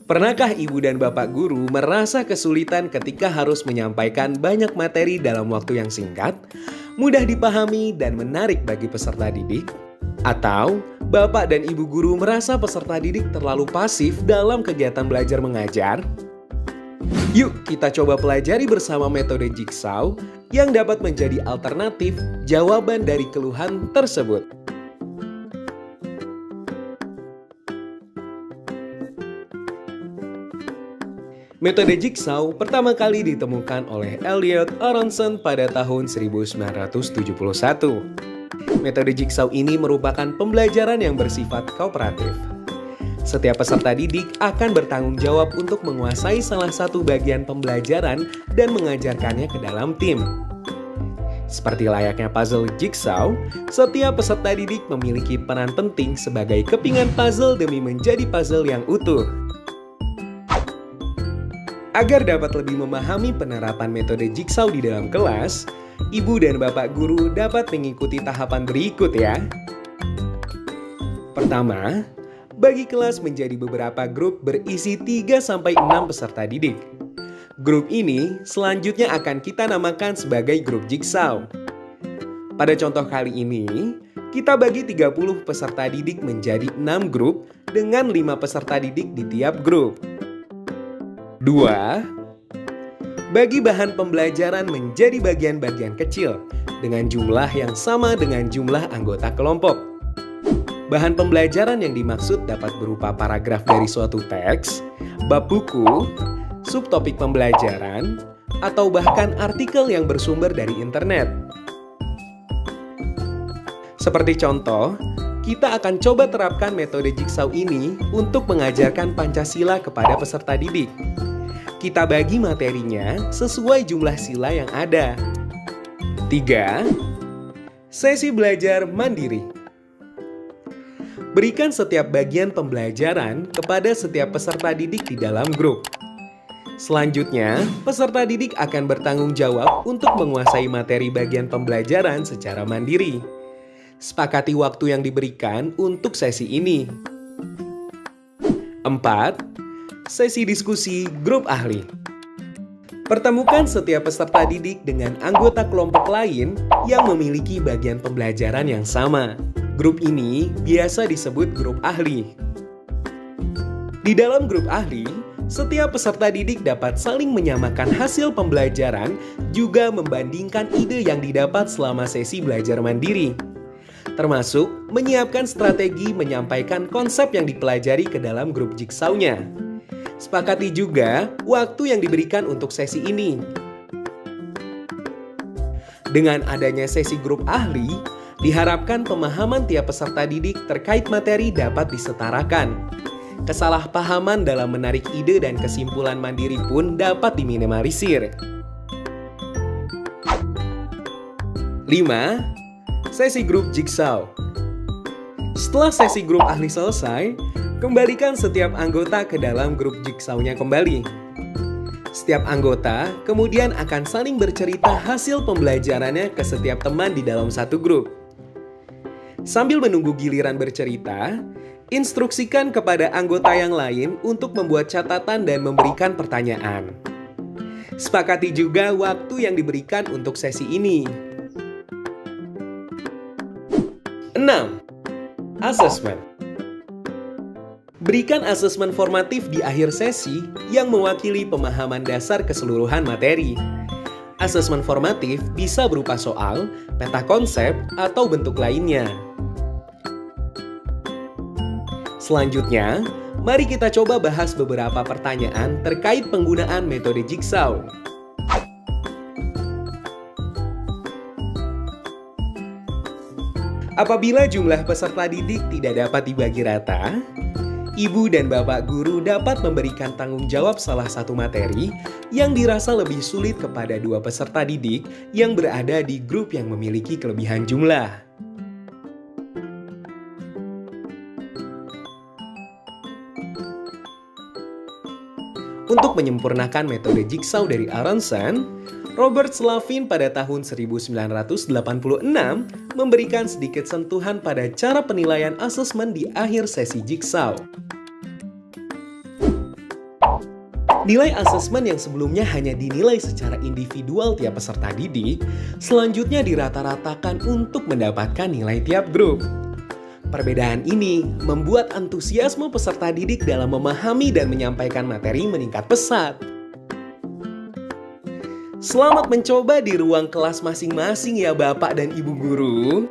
Pernahkah ibu dan bapak guru merasa kesulitan ketika harus menyampaikan banyak materi dalam waktu yang singkat, mudah dipahami dan menarik bagi peserta didik? Atau bapak dan ibu guru merasa peserta didik terlalu pasif dalam kegiatan belajar mengajar? Yuk kita coba pelajari bersama metode Jigsaw yang dapat menjadi alternatif jawaban dari keluhan tersebut. Metode Jigsaw pertama kali ditemukan oleh Elliot Aronson pada tahun 1971. Metode Jigsaw ini merupakan pembelajaran yang bersifat kooperatif. Setiap peserta didik akan bertanggung jawab untuk menguasai salah satu bagian pembelajaran dan mengajarkannya ke dalam tim. Seperti layaknya puzzle Jigsaw, setiap peserta didik memiliki peran penting sebagai kepingan puzzle demi menjadi puzzle yang utuh. Agar dapat lebih memahami penerapan metode Jigsaw di dalam kelas, ibu dan bapak guru dapat mengikuti tahapan berikut ya. Pertama, bagi kelas menjadi beberapa grup berisi 3-6 peserta didik. Grup ini selanjutnya akan kita namakan sebagai grup Jigsaw. Pada contoh kali ini, kita bagi 30 peserta didik menjadi 6 grup dengan 5 peserta didik di tiap grup. 2. Bagi bahan pembelajaran menjadi bagian-bagian kecil dengan jumlah yang sama dengan jumlah anggota kelompok. Bahan pembelajaran yang dimaksud dapat berupa paragraf dari suatu teks, bab buku, subtopik pembelajaran, atau bahkan artikel yang bersumber dari internet. Seperti contoh, kita akan coba terapkan metode Jigsaw ini untuk mengajarkan Pancasila kepada peserta didik. Kita bagi materinya sesuai jumlah sila yang ada. 3. Sesi belajar mandiri. Berikan setiap bagian pembelajaran kepada setiap peserta didik di dalam grup. Selanjutnya, peserta didik akan bertanggung jawab untuk menguasai materi bagian pembelajaran secara mandiri. Sepakati waktu yang diberikan untuk sesi ini. 4. Sesi diskusi grup ahli. Pertemukan setiap peserta didik dengan anggota kelompok lain yang memiliki bagian pembelajaran yang sama. Grup ini biasa disebut grup ahli. Di dalam grup ahli, setiap peserta didik dapat saling menyamakan hasil pembelajaran juga membandingkan ide yang didapat selama sesi belajar mandiri. Termasuk menyiapkan strategi menyampaikan konsep yang dipelajari ke dalam grup Jigsaw-nya. Sepakati juga waktu yang diberikan untuk sesi ini. Dengan adanya sesi grup ahli, diharapkan pemahaman tiap peserta didik terkait materi dapat disetarakan. Kesalahpahaman dalam menarik ide dan kesimpulan mandiri pun dapat diminimalisir. 5. Sesi grup Jigsaw. Setelah sesi grup ahli selesai, kembalikan setiap anggota ke dalam grup Jigsaw-nya kembali. Setiap anggota kemudian akan saling bercerita hasil pembelajarannya ke setiap teman di dalam satu grup. Sambil menunggu giliran bercerita, instruksikan kepada anggota yang lain untuk membuat catatan dan memberikan pertanyaan. Sepakati juga waktu yang diberikan untuk sesi ini. 6. Asesmen. Berikan asesmen formatif di akhir sesi yang mewakili pemahaman dasar keseluruhan materi. Asesmen formatif bisa berupa soal, peta konsep, atau bentuk lainnya. Selanjutnya, mari kita coba bahas beberapa pertanyaan terkait penggunaan metode Jigsaw. Apabila jumlah peserta didik tidak dapat dibagi rata, ibu dan bapak guru dapat memberikan tanggung jawab salah satu materi yang dirasa lebih sulit kepada 2 peserta didik yang berada di grup yang memiliki kelebihan jumlah. Untuk menyempurnakan metode Jigsaw dari Aronson, Robert Slavin pada tahun 1986 memberikan sedikit sentuhan pada cara penilaian asesmen di akhir sesi Jigsaw. Nilai asesmen yang sebelumnya hanya dinilai secara individual tiap peserta didik, selanjutnya dirata-ratakan untuk mendapatkan nilai tiap grup. Perbedaan ini membuat antusiasme peserta didik dalam memahami dan menyampaikan materi meningkat pesat. Selamat mencoba di ruang kelas masing-masing ya Bapak dan Ibu guru.